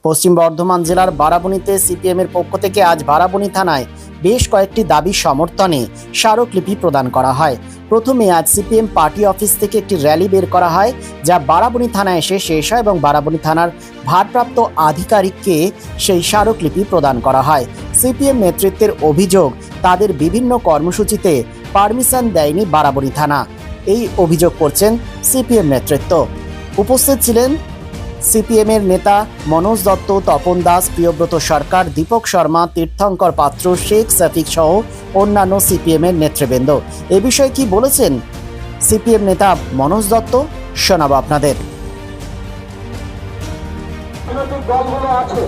পশ্চিম বর্ধমান জেলার বারাবণীতে সিপিএমের পক্ষ থেকে আজ বারাবণী থানায় বেশ কয়েকটি দাবি সমর্থনে স্মারকলিপি প্রদান করা হয়। প্রথমে আজ সিপিএম পার্টি অফিস থেকে একটি র্যালি বের করা হয়, যা বারাবণী থানায় এসে শেষ হয় এবং বারাবণী থানার ভারপ্রাপ্ত আধিকারিককে সেই স্মারকলিপি প্রদান করা হয়। সিপিএম নেতৃত্বের অভিযোগ, তাদের বিভিন্ন কর্মসূচিতে পারমিশন দেয়নি বারাবণী থানা। এই অভিযোগ করছেন সিপিএম নেতৃত্ব। উপস্থিত ছিলেন সিপিএমের নেতা মনোজ দত্ত, তপন দাস, প্রিয়ব্রত সরকার, দীপক শর্মা, তীর্থঙ্কর পাত্র, শেখ সফিক সহ অন্যান্য সিপিএমের নেতৃবৃন্দ। এ বিষয়ে কি বলেছেন সিপিএম নেতা মনোজ দত্ত, শোনাবো আপনাদের। দলগুলো আছে,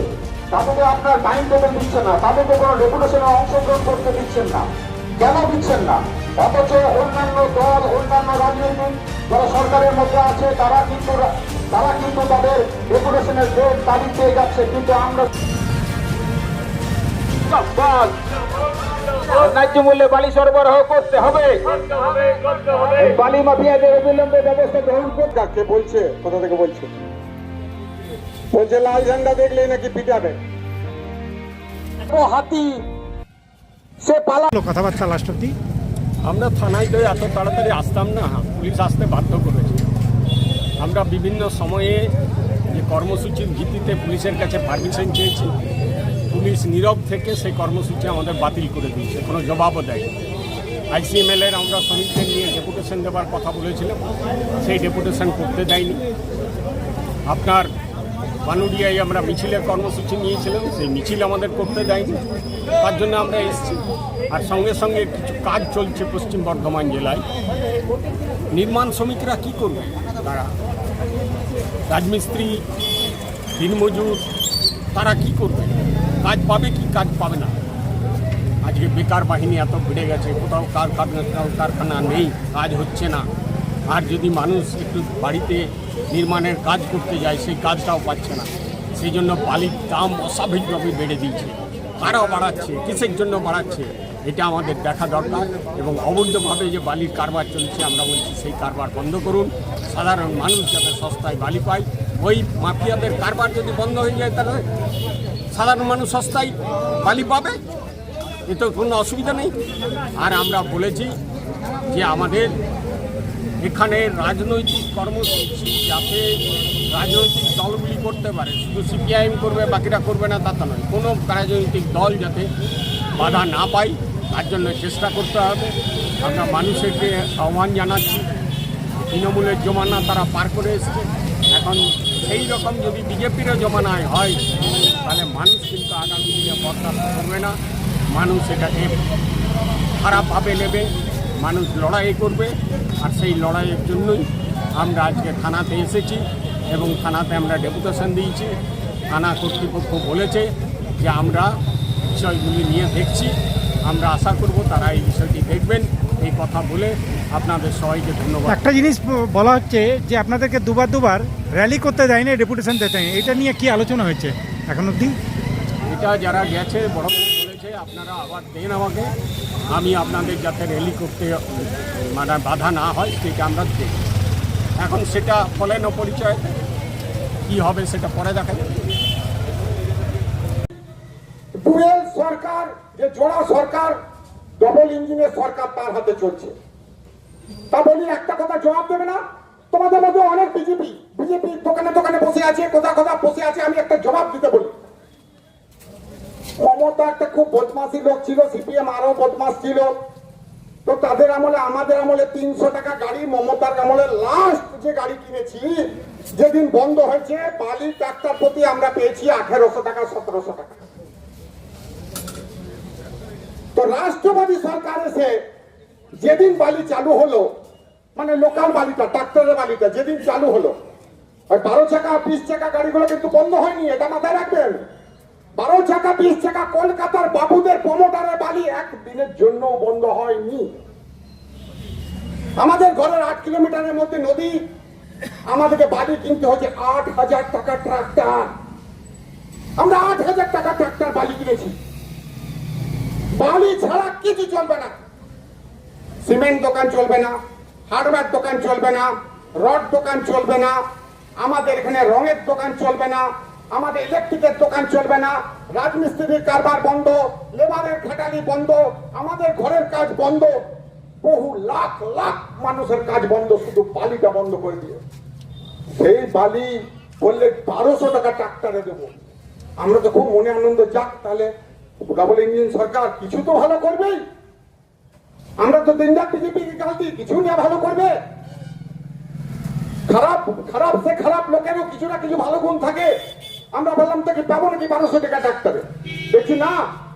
তাদেরকে আপনার টাইম টেবিল দিচ্ছেন না, তাদেরকে কোনো ডেপুটেশনে অংশগ্রহণ করতে দিচ্ছেন না। কেন দিচ্ছেন না? অথচ অন্যান্য দল, অন্যান্য রাজনৈতিক যারা সরকারের মধ্যে আছে তারা কিন্তু তাদের ডেপুটেশনের ডেট তারিখ পেয়ে যাচ্ছে, কিন্তু আমরা ন্যায্য মূল্যে বালি সরবরাহ করতে হবে। বালি মাফিয়াদের অবিলম্বে ব্যবস্থা গ্রহণ করতে বলছে। কোথা থেকে বলছে? বলছে লাল ঝান্ডা দেখলেই নাকি পিটাবে। হাতি সে পালা কথাবার্তা লাস্ট অব্দি আমরা থানায় তো এত তাড়াতাড়ি আসতাম না, পুলিশ আসতে বাধ্য করেছে। আমরা বিভিন্ন সময়ে যে কর্মসূচির ভিত্তিতে পুলিশের কাছে পারমিশন চেয়েছি, পুলিশ নীরব থেকে সেই কর্মসূচি আমাদের বাতিল করে দিয়েছে, কোনো জবাবও দেয়। আইসিএমএলের আমরা শ্রমিকদের নিয়ে ডেপুটেশন দেওয়ার কথা বলেছিলাম, সেই ডেপুটেশন করতে দেয়নি। আপনার পানুরিয়ায় আমরা মিছিলের কর্মসূচি নিয়েছিলাম, সেই মিছিল আমাদের করতে দেয়নি, তার জন্য আমরা এসেছি। আর সঙ্গে সঙ্গে কিছু কাজ চলছে পশ্চিম বর্ধমান জেলায়। নির্মাণ শ্রমিকরা কী করবে? তারা রাজমিস্ত্রি, দিনমজুর, তারা কি করবে? কাজ পাবে কি কাজ পাবে না? আজকে বেকার বাহিনী এত বেড়ে গেছে, কোথাও কারখানা নেই, কাজ হচ্ছে না। আর যদি মানুষ একটু বাড়িতে নির্মাণের কাজ করতে যায়, সেই কাজটাও পাচ্ছে না। সেই জন্য বালির দাম অস্বাভাবিকভাবে বেড়ে দিয়েছে। কারাও বাড়াচ্ছে, কিসের জন্য বাড়াচ্ছে এটা আমাদের দেখা দরকার। এবং অবৈধভাবে যে বালির কারবার চলছে, আমরা বলছি সেই কারবার বন্ধ করুন। সাধারণ মানুষ যাতে সস্তায় বালি পায়, ওই মাফিয়াদের কারবার যদি বন্ধ হয়ে যায়, তাহলে সাধারণ মানুষ সস্তায় বালি পাবে, এতে কোনো অসুবিধা নেই। আর আমরা বলেছি যে আমাদের এখানে রাজনৈতিক কর্মসূচি যাতে রাজনৈতিক দলগুলি করতে পারে, শুধু সিপিআইএম করবে বাকিরা করবে না তা নয়, কোনো রাজনৈতিক দল যাতে বাধা না পায় তার জন্য চেষ্টা করতে হবে। আমরা মানুষেরকে আহ্বান জানাচ্ছি, তৃণমূলের জমানা তারা পার করে এসছে, এখন সেই রকম যদি বিজেপিরও জমানায় হয় তাহলে মানুষ কিন্তু আগামী দিনে বরদাস্ত করবে না। মানুষ এটাকে খারাপভাবে নেবে, মানুষ লড়াই করবে। আর সেই লড়াইয়ের জন্যই আমরা আজকে থানাতে এসেছি এবং থানাতে আমরা ডেপুটেশন দিয়েছি। থানা কর্তৃপক্ষ বলেছে যে আমরা বিষয়গুলি নিয়ে দেখছি, আমরা আশা করব তারা এই বিষয়টি দেখবেন। এই কথা বলে আপনাদের সবাইকে ধন্যবাদ। একটা জিনিস বলা হচ্ছে যে আপনাদেরকে দুবার র্যালি করতে দেয়নি, ডেপুটেশন দিতে দেয়নি, এটা নিয়ে কি আলোচনা হয়েছে এখন অবধি? এটা যারা গেছে বড় বলেছে আপনারা আবার দেন আমাকে, আমি আপনাদের যাতে র্যালি করতে মানে বাধা না হয় সেটা আমরা দেখি। এখন সেটা ফলেন পরিচয় কি হবে সেটা পরে দেখা যাবে। ডুয়েল সরকার, যে জোড়া সরকার, ডবল ইঞ্জিনের সরকার তার হাতে চলছে। তা বলি একটা কথা জবাব দেবে না? তোমাদের মধ্যে অনেক বিজেপি দোকানে দোকানে বসে আছে, কোথা বসে আছে, আমি একটা জবাব দিতে বলি। মমতা একটা খুব বদমাশি লোক ছিল, সিপিএম আরো বদমাশ ছিল। তো তাদের আমলে, আমাদের আমলে 300 টাকা গাড়ি, মমতার আমলে লাস্ট যে গাড়ি কিনেছি, যেদিন বন্ধ হয়েছে, বালি ট্রাক্টর প্রতি আমরা পেয়েছি 1800 টাকা, 1700 টাকা। তো রাষ্ট্রবাদী সরকার এসে যেদিন বালি চালু হলো, মানে লোকাল বালিটা, ট্রাক্টরের বালিটা যেদিন চালু হলো, 12 চাকা 20 চাকা গাড়িগুলো কিন্তু বন্ধ হয়নি, এটা মাথায় রাখবেন। 12 চাকা 20 চাকা কলকাতার বাবুদের প্রমোটারের বালি একদিনের জন্য বন্ধ হয়নি। আমাদের ঘরের 8 কিলোমিটারের মধ্যে নদী, আমাদেরকে বালি কিনতে হচ্ছে 8000 টাকা ট্রাক্টর। আমরা 8000 টাকা ট্রাক্টর বালি কিনেছি। বালি ছাড়া কিছু চলবে না, সিমেন্ট দোকান চলবে না, হার্ডওয়্যার দোকান চলবে না, রড দোকান চলবে না, আমাদের এখানে রঙের দোকান চলবে না, আমাদের ইলেকট্রিকের দোকান চলবে না, রাজমিস্ত্রির কারবার বন্ধ, লেবারের খাটালি বন্ধ, আমাদের ঘরের কাজ বন্ধ, বহু লাখ লাখ মানুষের কাজ বন্ধ, শুধু বালিটা বন্ধ করে দিয়ে সেই বালি বললে 1200 টাকা ট্রাক্টরে দেবো। আমরা তো খুব মনে আনন্দ, যাক তাহলে ডাবল ইঞ্জিন সরকার কিছু তো ভালো করবেই। আমরা তো দিনরাত বিজেপিকে গাল দিই, কিছু না ভালো করবে। খারাপ খারাপ সে খারাপ লোকেরও কিছু না কিছু ভালো গুণ থাকে। আমরা বললাম থেকে পাবো নাকি 1200 টাকা ট্রাক্টরে, দেখছি না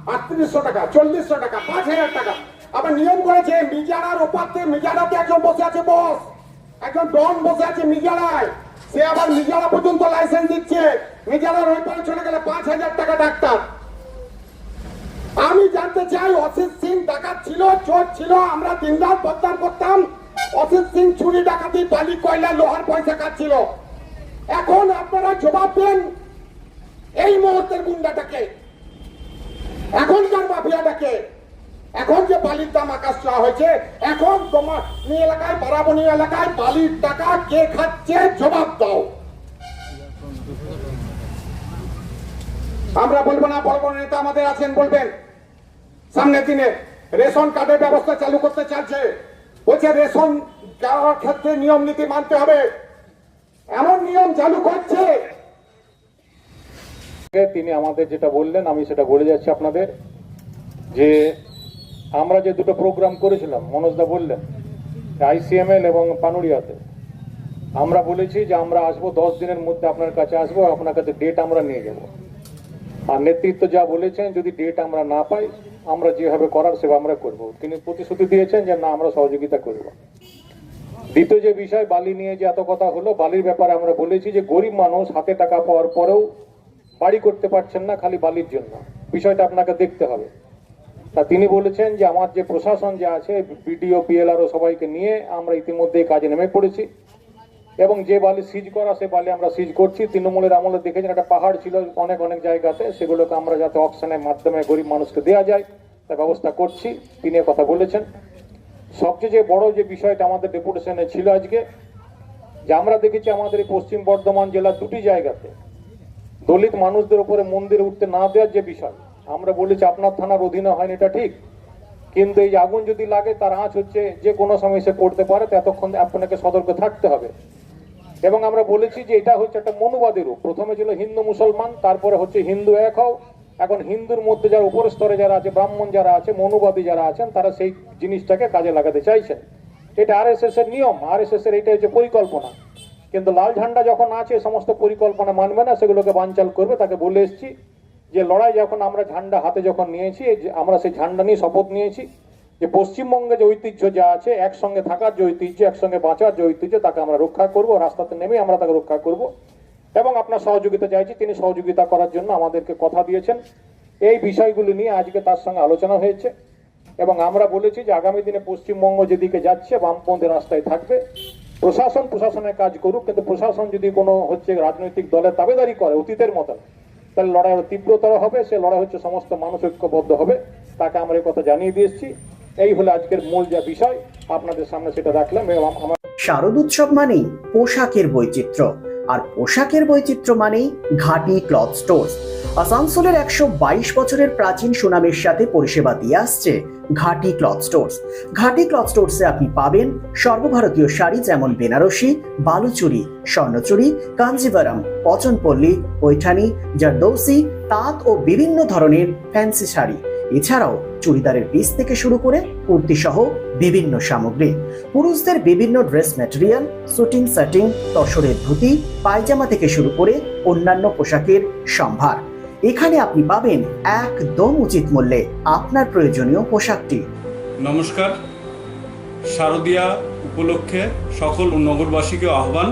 3800 টাকা, 4000 টাকা, 5000 টাকা। আবার নিয়ম করেছে মিজারার ওপাতে, মিজারাতে একজন বসে আছে বস, একজন ডন বসে আছে মিজারায়, সে আবার মিজারা পর্যন্ত লাইসেন্স দিচ্ছে, মিজারার ওই পারে চলে গেলে 5000 টাকা ডাক্তার। আমি জানতে চাই অসিত সিং ডাকাত ছিল, চোর ছিল, আমরা দিনরাত বদনাম করতাম। অসিত সিং চুরি ডাকাতি, বালি কয়লা লোহার পয়সা কাটছিল। এখন আপনারা জবাব দেন এই মুহূর্তের গুন্ডাটাকে, এখনকার মাফিয়াটাকে। এখন যে বালির দাম আকাশ ছোঁয়া হয়েছে, এখন তোমার এলাকায়, বারাবণী এলাকায় বালির টাকা কে খাচ্ছে জবাব দাও। আমরা বলবো না, বড় বড় নেতা আমাদের আছেন, বলবেন। সামনের দিনে রেশন কার্ডের ব্যবস্থা চালু করতে চাইছে, বলছে রেশন দেওয়ার ক্ষেত্রে নিয়ম নীতি মানতে হবে, এমন নিয়ম চালু করছে। তিনি আমাদের যেটা বললেন আমি সেটা বলে যাচ্ছি আপনাদের, যে আমরা যে দুটো প্রোগ্রাম করেছিলাম, মনোজদা বললেন ICML এবং পানুরিয়াতে, আমরা বলেছি যে আমরা আসবো 10 দিনের মধ্যে আপনার কাছে আসবো, আপনার কাছে ডেট আমরা নিয়ে যাব। আর নেতৃত্ব যা বলেছেন যদি ডেট আমরা না পাই, আমরা যেভাবে করার সেবা আমরা করব। তিনি প্রতিশ্রুতি দিয়েছেন যে না, আমরা সহযোগিতা করব। দ্বিতীয় যে বিষয় বালি নিয়ে যে এত কথা হলো, বালির ব্যাপারে আমরা বলেছি যে গরিব মানুষ হাতে টাকা পাওয়ার পরেও বাড়ি করতে পারছেন না খালি বালির জন্য, বিষয়টা আপনাকে দেখতে হবে। তা তিনি বলেছেন যে আমার যে প্রশাসন যে আছে, BDO PLRO সবাইকে নিয়ে আমরা ইতিমধ্যেই কাজে নেমে পড়েছি, এবং যে বালি সিজ করা সে বালি আমরা সিজ করছি। তৃণমূলের আমলে দেখেছেন একটা পাহাড় ছিল অনেক অনেক জায়গাতে, সেগুলোকে আমরা যাতে অকশনের মাধ্যমে গরিব মানুষকে দেওয়া যায় তার ব্যবস্থা করছি, তিনি কথা বলেছেন। সবচেয়ে যে বড় যে বিষয়টা আমাদের ডেপুটেশনে ছিল আজকে, যে আমরা দেখেছি আমাদের এই পশ্চিম বর্ধমান জেলার দুটি জায়গাতে দলিত মানুষদের উপরে মন্দিরে উঠতে না দেওয়ার যে বিষয়, আমরা বলেছি আপনার থানার অধীনে হয়নি, এটা ঠিক, কিন্তু এই আগুন যদি লাগে তার আঁচ হচ্ছে যে কোনো সময় সে পড়তে পারে, ততক্ষণ আপনাকে সতর্ক থাকতে হবে। এবং আমরা বলেছি যে এটা হচ্ছে একটা মনুবাদী রূপ, প্রথমে ছিল হিন্দু মুসলমান, তারপরে হচ্ছে হিন্দু এক হও। এখন হিন্দুর মধ্যে যারা উপর স্তরে যারা আছে, ব্রাহ্মণ যারা আছে, মনুবাদী যারা আছেন, তারা সেই জিনিসটাকে কাজে লাগাতে চাইছেন। এটা RSS এর নিয়ম, RSS এর এটা হচ্ছে পরিকল্পনা। কিন্তু লাল ঝান্ডা যখন আছে সমস্ত পরিকল্পনা মানবে না, সেগুলোকে বানচাল করবে। তাকে বলে এসেছি যে লড়াই যখন আমরা ঝান্ডা হাতে যখন নিয়েছি, আমরা সেই ঝান্ডা নিয়ে শপথ নিয়েছি যে পশ্চিমবঙ্গে যে ঐতিহ্য যা আছে, একসঙ্গে থাকার যে ঐতিহ্য, একসঙ্গে বাঁচার যে ঐতিহ্য, তাকে আমরা রক্ষা করব, রাস্তাতে নেমে আমরা তাকে রক্ষা করব। এবং আপনার সহযোগিতা চাইছি, তিনি সহযোগিতা করার জন্য আমাদেরকে কথা দিয়েছেন। এই বিষয়গুলো নিয়ে আজকে তার সঙ্গে আলোচনা হয়েছে, এবং আমরা বলেছি যে আগামী দিনে পশ্চিমবঙ্গ যেদিকে যাচ্ছে বামপন্থী রাস্তায় থাকবে। প্রশাসনের কাজ করুক, কিন্তু প্রশাসন যদি কোনো হচ্ছে রাজনৈতিক দলের তাবেদারি করে অতীতের মতন, তাহলে লড়াই তীব্রতর হবে। সে লড়াই হচ্ছে সমস্ত মানুষ ঐক্যবদ্ধ হবে, তাকে আমরা এই কথা জানিয়ে দিয়েছি। এই হলো আজকের মূল যা বিষয়, আপনাদের সামনে সেটা রাখলাম। এবং আমার শারদোৎসব মানেই পোশাকের বৈচিত্র্য, আর পোশাকের বৈচিত্র্য মানেই ঘাটি ক্লথ স্টোর্স। আসানসোলের 122 বছরের প্রাচীন সুনামের সাথে পরিষেবা দিয়ে আসছে ঘাটি ক্লথ স্টোর্স। ঘাটি ক্লথ স্টোর্সে আপনি পাবেন সর্বভারতীয় শাড়ি, যেমন বেনারসি, বালুচুরি, স্বর্ণচুরি, কাঞ্জিভারাম, পচনপল্লী, পৈঠানি, জারদৌসি, তাঁত ও বিভিন্ন ধরনের ফ্যান্সি শাড়ি। এছাড়াও চুড়িদারের পিস থেকে শুরু করে কুর্তি সহ বিভিন্ন সামগ্রী, পুরুষদের বিভিন্ন ড্রেস ম্যাটেরিয়াল, শুটিং সেটিং, তসরের ধুতি, পায়জামা থেকে শুরু করে অন্যান্য পোশাকের সম্ভার। এখানে আপনি পাবেন একদম উচিত মূল্যে আপনার প্রয়োজনীয় পোশাকটি। নমস্কার, শারদীয়া উপলক্ষে সকল নগরবাসীকে আহ্বান।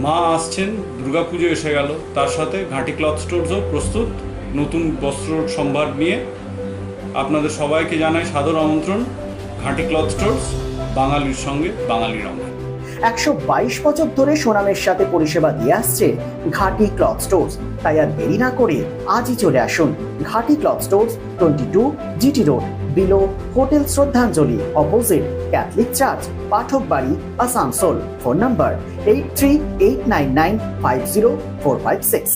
মা আসছেন, দুর্গাপুজো এসে গেল, তার সাথে ঘাটি ক্লথ স্টোরসও প্রস্তুত নতুন বস্ত্র সম্ভার নিয়ে। আপনাদের সবাইকে জানাই সাদর আমন্ত্রণ। ঘাটি ক্লথ স্টোরস, বাঙালির সঙ্গে বাঙালির রঙ। 122 বছর ধরে সুনামের সাথে পরিষেবা দিয়ে আসছে ঘাটি ক্লথ স্টোরস। তাই আর দেরি না করে আজই চলে আসুন ঘাটি cloth stores, 22 GT road, below hotel শ্রদ্ধাঞ্জলি, অপোজিট ক্যাথলিক চার্চ, পাঠক বাড়ি, আসানসোল। Phone number 8389950456।